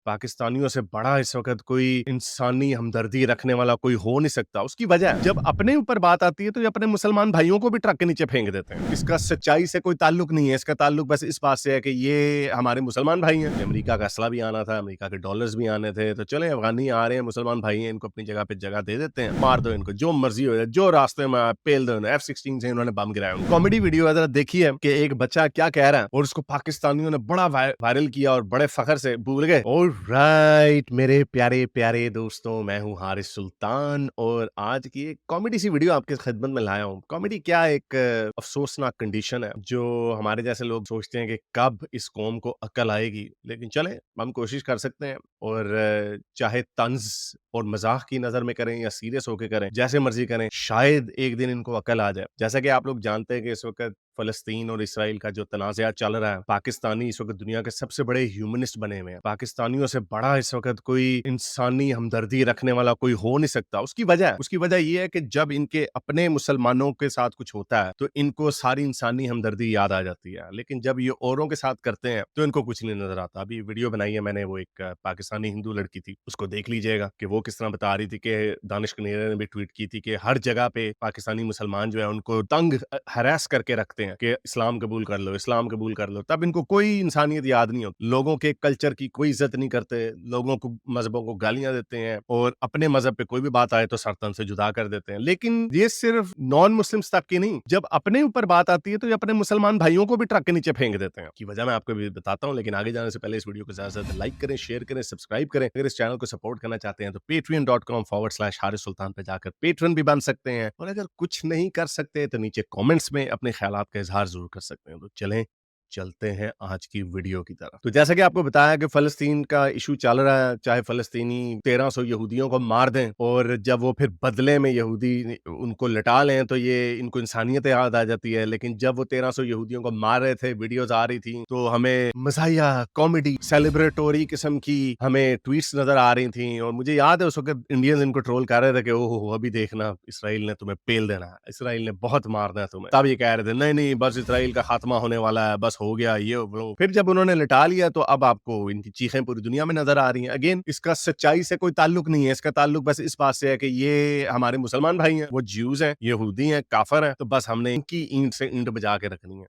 पाकिस्तानियों से बड़ा इस वक़्त कोई इंसानी हमदर्दी रखने वाला कोई हो नहीं सकता। उसकी वजह जब अपने ऊपर बात आती है तो ये अपने मुसलमान भाइयों को भी ट्रक के नीचे फेंक देते हैं। इसका सच्चाई से कोई ताल्लुक नहीं है, इसका ताल्लुक बस इस बात से है कि ये हमारे मुसलमान भाई हैं। अमेरिका का असला भी आना था, अमेरिका के डॉलर्स भी आने थे, तो चलें अफ़गानी आ रहे हैं, मुसलमान भाई हैं, इनको अपनी जगह पे जगह दे देते हैं। मार दो इनको, जो मर्ज़ी हो जाए, जो रास्ते में आए पेल दो इन्हें। F-16 से इन्होंने बम गिराया। कॉमेडी वीडियो है, ज़रा देखिए कि एक बच्चा क्या कह रहा है और उसको पाकिस्तानियों ने बड़ा वायरल किया और बड़े फ़ख्र से बोल गए, ऑलराइट मेरे प्यारे-प्यारे दोस्तों, मैं हूँ हारिस सुल्तान और आज की एक कॉमेडी सी वीडियो आपकी खिदमत में लाया हूँ। कॉमेडी क्या एक अफ़सोसनाक कंडीशन है, जो हमारे जैसे लोग सोचते हैं कि कब इस कौम को अक्ल आएगी। लेकिन चलें, हम कोशिश कर सकते हैं और चाहे तंज़ और मज़ाक की नज़र में करें या सीरियस होके करें, जैसे मर्ज़ी करें, शायद एक दिन इनको अक्ल आ जाए। जैसा कि आप लोग जानते हैं कि इस वक़्त फ़लस्तीन और इसराइल का जो तनाज़ा चल रहा है, पाकिस्तानी इस वक़्त दुनिया के सबसे बड़े ह्यूमनिस्ट बने हुए हैं। पाकिस्तानियों से बड़ा इस वक़्त कोई इंसानी हमदर्दी रखने वाला कोई हो नहीं सकता। उसकी वजह ये है कि जब इनके अपने मुसलमानों के साथ कुछ होता है, तो इनको सारी इंसानी हमदर्दी याद आ जाती है। लेकिन जब ये औरों के साथ करते हैं, तो इनको कुछ नहीं नज़र आता। अभी वीडियो बनाई है मैंने, वो एक पाकिस्तानी हिंदू लड़की थी, उसको देख लीजिएगा कि वो किस तरह बता रही थी कि दानिश कनेरिया ने भी ट्वीट की थी कि हर जगह पे पाकिस्तानी मुसलमान जो है उनको तंग हैरेस करके रखते हैं कि इस्लाम कबूल कर लो, इस्लाम कबूल कर लो। तब इनको कोई इंसानियत याद नहीं होती। लोगों के कल्चर की कोई इज़्ज़त नहीं करते, लोगों को मज़हबों को गालियाँ देते हैं और अपने मज़हब पे कोई भी बात आए तो सर-तन से जुदा कर देते हैं। लेकिन ये सिर्फ नॉन मुस्लिम्स तक की नहीं, जब अपने ऊपर बात आती है तो ये अपने मुसलमान भाइयों को भी ट्रक के नीचे फेंक देते हैं। की वजह मैं आपको अभी बताता हूँ, लेकिन आगे जाने से पहले इस वीडियो को ज़्यादा से ज़्यादा लाइक करें, शेयर करें, सब्सक्राइब करें। अगर इस चैनल को सपोर्ट करना चाहते हैं तो patreon.com/हारिस सुल्तान पे जाकर पेट्रन भी बन सकते हैं और अगर कुछ नहीं कर सकते तो नीचे कमेंट्स में अपने ख्यालात का इज़हार ज़रूर कर सकते हैं। तो चलें, चलते हैं आज की वीडियो की तरफ। तो जैसा कि आपको बताया कि फ़लस्तीन का इश्यू चल रहा है, चाहे फ़लस्तीनी 1300 यहूदियों को मार दें और जब वो फिर बदले में यहूदी उनको लटा लें तो ये इनको इंसानियत याद आ जाती है। लेकिन जब वो 1300 यहूदियों को मार रहे थे, वीडियोज़ आ रही थी, तो हमें मज़ाहिया, कॉमेडी, सेलिब्रेटोरी किस्म की हमें ट्वीट्स नज़र आ रही थी और मुझे याद है उस वक़्त इंडियंस इनको ट्रोल कर रहे थे कि ओहो हो! अभी देखना इसराइल ने तुम्हें पेल देना है, इसराइल ने बहुत मारना है तुम्हें। तब ये कह रहे थे नहीं-नहीं बस इसराइल का खात्मा होने वाला है, बस हो गया ये वो। फिर जब उन्होंने लिटा लिया तो अब आपको इनकी चीखें पूरी दुनिया में नज़र आ रही हैं। अगेन इसका सच्चाई से कोई ताल्लुक नहीं है, इसका ताल्लुक बस इस बात से है कि ये हमारे मुसलमान भाई हैं, वो ज्यूज़ हैं, यहूदी हैं, काफ़िर हैं, तो बस हमने इनकी ईंट से ईंट बजा के रखनी है।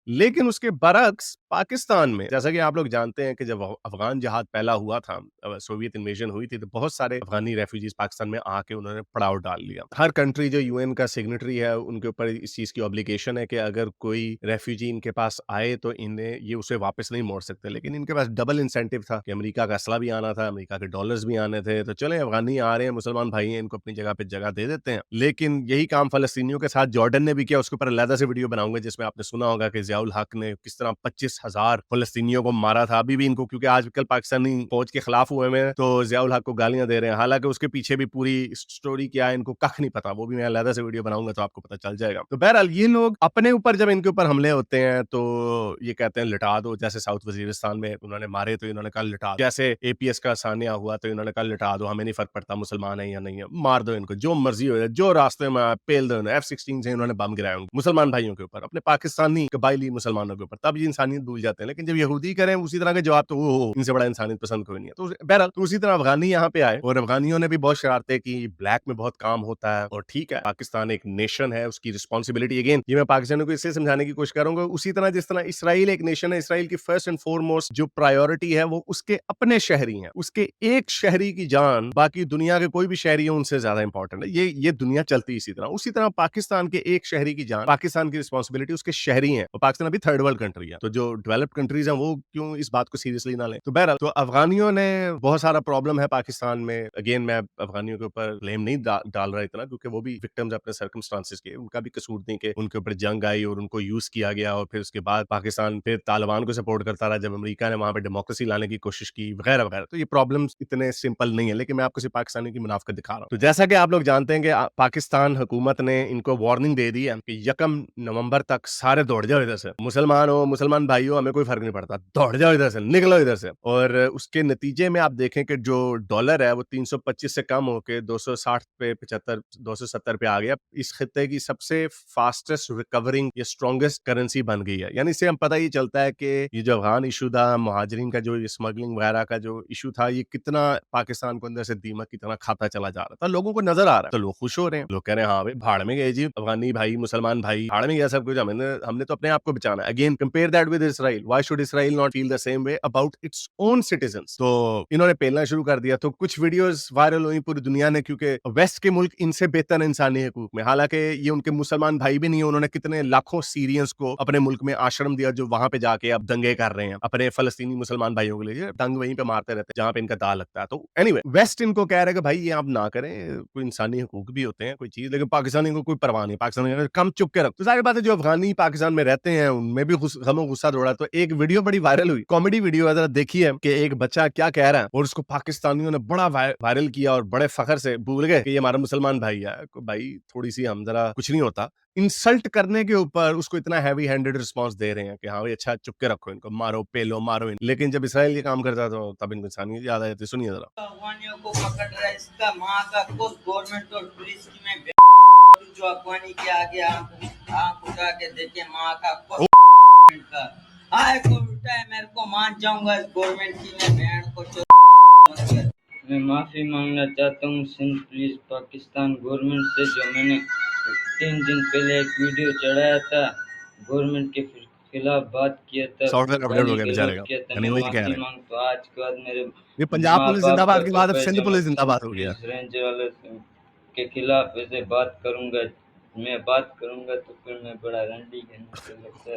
लेकिन उसके बरअक्स पाकिस्तान में जैसा कि आप लोग जानते हैं कि जब अफ़गान जहाद पहला हुआ था, सोवियत इन्वेजन हुई थी, तो बहुत सारे अफ़गानी रेफ्यूजीज़ पाकिस्तान में आके उन्होंने पड़ाव डाल लिया। हर कंट्री जो यूएन का सिग्नेटरी है, उनके ऊपर इस चीज़ की ऑब्लिगेशन है कि अगर कोई रेफ्यूजी इनके पास आए तो इन्हें ये उसे वापस नहीं मोड़ सकते। लेकिन इनके पास डबल इंसेंटिव था कि अमेरिका का असला भी आना था, अमेरिका के डॉलर्स भी आने थे, तो चलें अफ़गानी आ रहे हैं, मुसलमान भाई हैं, इनको अपनी जगह पे जगह दे देते हैं। लेकिन यही काम फ़लस्तीनियों के साथ जॉर्डन ने भी किया, उसके ऊपर अलहदा से वीडियो बनाऊँगा जिसमें आपने सुना होगा कि ज़ियाउल हक ने किस तरह 25,000 फ़लस्तीनियों को मारा था। अभी भी इनको क्योंकि आजकल पाकिस्तानी फ़ौज के खिलाफ हुए हैं, तो ज़ियाउल हक को गालियाँ दे रहे हैं। हालाँकि उसके पीछे भी पूरी स्टोरी क्या है इनको कख नहीं पता, वो भी मैं अलहदा से वीडियो बनाऊँगा तो आपको पता चल जाएगा। तो बहरहाल ये लोग अपने ऊपर जब इनके ऊपर हमले होते हैं तो ये कहते हैं लिटा दो, जैसे साउथ वज़ीरिस्तान में उन्होंने मारे तो इन्होंने कहा लिटा दो। जैसे एपीएस का सानिया हुआ तो इन्होंने कहा लिटा दो, हमें नहीं फ़र्क पड़ता मुसलमान है या नहीं है, मार दो इनको, जो मर्ज़ी हो जाए, जो रास्ते में आए पेल दो इन्हें। F-16 से इन्होंने बम गिराया मुसलमान भाइयों के ऊपर, अपने पाकिस्तानी कबायली मुसलमानों के ऊपर, तब ये इंसानियत भूल जाते हैं। लेकिन जब यहूदी करें उसी तरह के जवाब तो ओहो! इनसे बड़ा इंसानियत पसंद कोई नहीं है। तो बहरहाल तो उसी तरह अफ़गानी यहाँ पे आए और अफ़गानियों ने भी बहुत शरारतें की, ब्लैक में बहुत काम होता है और ठीक है, पाकिस्तान एक नेशन है, उसकी रिस्पॉन्सिबिलिटी अगेन ये मैं पाकिस्तानियों को इससे समझाने की कोशिश करूँगा, उसी तरह जिस तरह इसराइल एक नेशन है, इसराइल की फर्स्ट एंड फॉरमोस्ट जो प्रायोरिटी है वो उसके अपने शहरी हैं। उसके एक शहरी की जान बाकी दुनिया के कोई भी शहरी हो उनसे ज़्यादा इंपॉर्टेंट है। ये दुनिया चलती है इसी तरह। उसी तरह पाकिस्तान के एक शहरी की जान, पाकिस्तान की रिस्पॉन्सिबिलिटी उसके शहरी हैं और पाकिस्तान अभी थर्ड वर्ल्ड कंट्री है। तो जो डेवलप्ड कंट्रीज़ हैं वो क्यों इस बात को सीरियसली ना लें। तो बहरहाल तो अफ़गानियों ने बहुत सारा प्रॉब्लम है पाकिस्तान में। अगेन मैं अफ़गानियों के ऊपर ब्लेम नहीं डाल रहा इतना क्योंकि वो भी विक्टिम्स अपने सर्कमस्टांसेस के, उनका भी कसूर नहीं कि उनके ऊपर जंग आई और उनको यूज़ किया गया और फिर उसके बाद पाकिस्तान फिर तालिबान को सपोर्ट करता रहा जब अमेरिका ने वहाँ पे डेमोक्रेसी लाने की कोशिश की वगैरह-वगैरह। तो ये प्रॉब्लम्स इतने सिंपल नहीं है, लेकिन मैं आपको सिर्फ पाकिस्तानियों की मुनाफ़िकत दिखा रहा हूँ। तो जैसा कि आप लोग जानते हैं कि पाकिस्तान हुकूमत ने इनको वार्निंग दे दी है कि 1 नवंबर तक सारे दौड़ जाओ इधर से, मुसलमान हो, मुसलमान भाई हो, हमें कोई फर्क नहीं पड़ता, दौड़ जाओ इधर से, निकलो इधर से। और उसके नतीजे में आप देखें कि जो डॉलर है वो 325 से कम होके 260 पे 75 270 पे आ गया। इस खित्ते की सबसे फास्टेस्ट रिकवरिंग या स्ट्रॉन्गेस्ट करेंसी बन गई है। यानी इससे हम पता ही चलता है कि ये जो अफगान इशू था, मुहाजिरीन का जो स्मगलिंग वगैरह का जो इशू था, ये कितना पाकिस्तान को अंदर से दीमक की तरह खाता चला जा रहा था। लोगों को नजर आ रहा है, तो लोग खुश हो रहे हैं, लोग कह रहे हैं हाँ भाई भाड़ में गए जी अफगानी भाई, मुसलमान भाई, भाड़ में गया सब कुछ, हमने तो अपने आप को बचाना है। Again compare that with Israel, why should Israel not feel the same way about its own citizens. तो इन्होंने पेलना शुरू कर दिया, तो कुछ वीडियोस वायरल हुई पूरी दुनिया ने, क्योंकि वेस्ट के मुल्क इनसे बेहतर इंसानी हकूक में, हालांकि ये उनके मुसलमान भाई भी नहीं है, उन्होंने कितने लाखों सीरियंस को अपने मुल्क में आश्रम दिया, जो वहां पे जाके अब दंगे कर रहे हैं अपने फलस्तीनी मुसलमान भाइयों के लिए, दंग वहीं पे मारते रहते हैं जहां पे इनका दाल लगता है। तो एनीवे वेस्ट इनको कह रहे हैं कि भाई ये आप ना करें, कोई इंसानी हकूक भी होते हैं कोई चीज, लेकिन पाकिस्तानी को कोई परवाह नहीं, पाकिस्तानी कम चुप के रख। तो सारी बात है, जो अफगानी पाकिस्तान में रहते हैं उनमें भी गमो गुस्सा दौड़ा। तो एक वीडियो बड़ी वायरल हुई, कॉमेडी वीडियो है, जरा देखिए कि एक बच्चा क्या कह रहा है, और उसको पाकिस्तानियों ने बड़ा वायरल किया और बड़े फखर से भूल गए कि ये हमारा मुसलमान भाई है। भाई थोड़ी सी हम जरा कुछ नहीं होता, इंसल्ट करने के ऊपर उसको इतना हैवी हैंडेड रिस्पांस दे रहे हैं कि हाँ भाई अच्छा चुप के रखो, इनको मारो पेलो मारो लेकिन जब इसराइल ये काम करता तो तब इनको इंसानियत याद आ जाती। सुनिए जरा। अफगानियों को पकड़ रहा है, इसका माँ का खुद गवर्नमेंट और पुलिस की में जो अफगानी के आगे आंख उठा के देखे, माँ का खुद का हाय को उठा है, मेरे को मान जाऊंगा इस गवर्नमेंट की मैं बहन को। मैं माफी मांगना चाहता हूँ सिंध पुलिस पाकिस्तान गवर्नमेंट से, जो मैंने 3 दिन पहले एक वीडियो चढ़ाया था, गवर्नमेंट के खिलाफ बात किया था, सॉफ्टवेयर अपडेट हो गया बेचारे का, किया था, यानी मैं वही कह माफी रहे हैं। मांगता हूँ। आज के बाद मेरे ये पंजाब माँ पुलिस बाप जिंदाबाद का के बाद अब खबर सिंध जो पुलिस मैं जिंदाबाद हो गया। पुलिस रेंजर वाले के खिलाफ ऐसे बात करूंगा, मैं बात करूंगा तो फिर मैं बड़ा रंडी सर।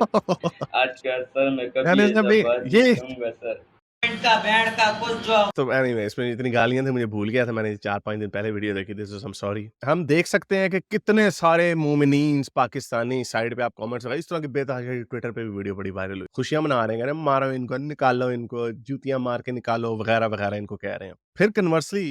आज का सर मैं कभी यानी ऐसा जब बात ये नहीं करूंगा सर। का बैंड का कुछ जो तो एनीवे इसमें इतनी गालियां थी, मुझे भूल गया था, मैंने 4-5 दिन पहले वीडियो देखी थी, सो आई एम सॉरी। हम देख सकते हैं कि कितने सारे मोमिनीन पाकिस्तानी साइड पे आप कमेंट्स इस तरह की बेतहाशा ट्विटर पे भी वीडियो बड़ी वायरल हुई, खुशियां मना रहे हैं, अरे मारो इनको, निकालो इनको, जूतियां मार के निकालो वगैरह वगैरह इनको कह रहे हैं। फिर कन्वर्सली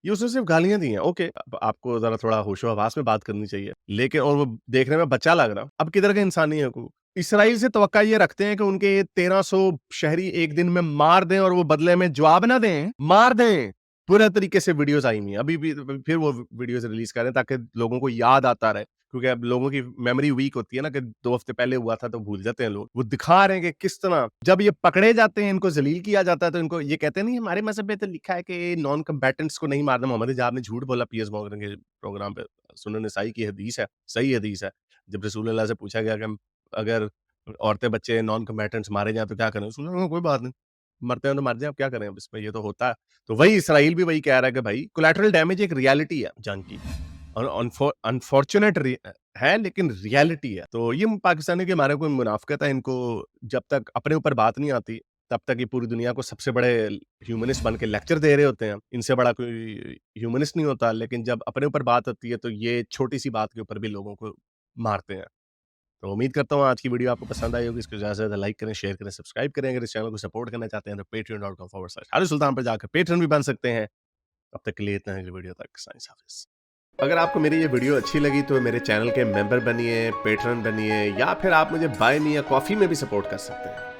ये उसने सिर्फ गालियां दी हैं, ओके आपको जरा थोड़ा होशो हवास में बात करनी चाहिए, लेकिन और वो देखने में बच्चा लग रहा, अब किधर के इंसानी हकूक। इसराइल से तवक्का ये रखते हैं कि उनके 1300 शहरी एक दिन में मार दें और वो बदले में जवाब ना दें, मार दें। पूरे तरीके से वीडियोस आई हुई हैं, अभी भी फिर वो वीडियोस रिलीज कर रहे हैं ताकि लोगों को याद आता रहे, क्योंकि अब लोगों की मेमोरी वीक होती है ना, कि 2 हफ्ते पहले हुआ था तो भूल जाते हैं लोग। वो दिखा रहे हैं कि किस तरह जब ये पकड़े जाते हैं, इनको जलील किया जाता है, तो इनको ये कहते हैं नहीं हमारे मजहब में तो लिखा है कि नॉन कम्बैटेंट्स को नहीं मारना। मोहम्मद हिजाब ने झूठ बोला पीएस मॉर्गन के प्रोग्राम पे, सुनन नसाई की हदीस है, सही हदीस है। जब रसूल अल्लाह से पूछा गया कि अगर औरतें बच्चे नॉन कम्बैटेंट्स मारे जाएँ तो क्या करें? उसने कहा कोई बात नहीं, मरते हैं तो मर जाएँ, अब क्या करें, अब इसमें ये तो होता है। तो वही इसराइल भी वही कह रहा है कि भाई कोलैटरल डैमेज एक रियलिटी है जंग की, और अनफॉर्चुनेट है लेकिन रियलिटी है। तो ये पाकिस्तानी के हमारे कोई मुनाफिकत है, इनको जब तक अपने ऊपर बात नहीं आती तब तक ये पूरी दुनिया को सबसे बड़े ह्यूमनिस्ट बन के लेक्चर दे रहे होते हैं, इनसे बड़ा कोई ह्यूमनिस्ट नहीं होता, लेकिन जब अपने ऊपर बात आती है तो ये छोटी सी बात के ऊपर भी लोगों को मारते हैं। तो उम्मीद करता हूँ आज की वीडियो आपको पसंद आई होगी। इसको ज़्यादा से ज़्यादा लाइक करें, शेयर करें, सब्सक्राइब करें। अगर इस चैनल को सपोर्ट करना चाहते हैं तो patreon.com/हारिस सुल्तान पर जाकर पेट्रन भी बन सकते हैं। तब तक के लिए इतना ही, अगली वीडियो तक साइंस हाफिज़। अगर आपको मेरी ये वीडियो अच्छी लगी तो मेरे चैनल के मेंबर बनिए, पेट्रन बनिए, या फिर आप मुझे बाय मी या कॉफ़ी में भी सपोर्ट कर सकते हैं।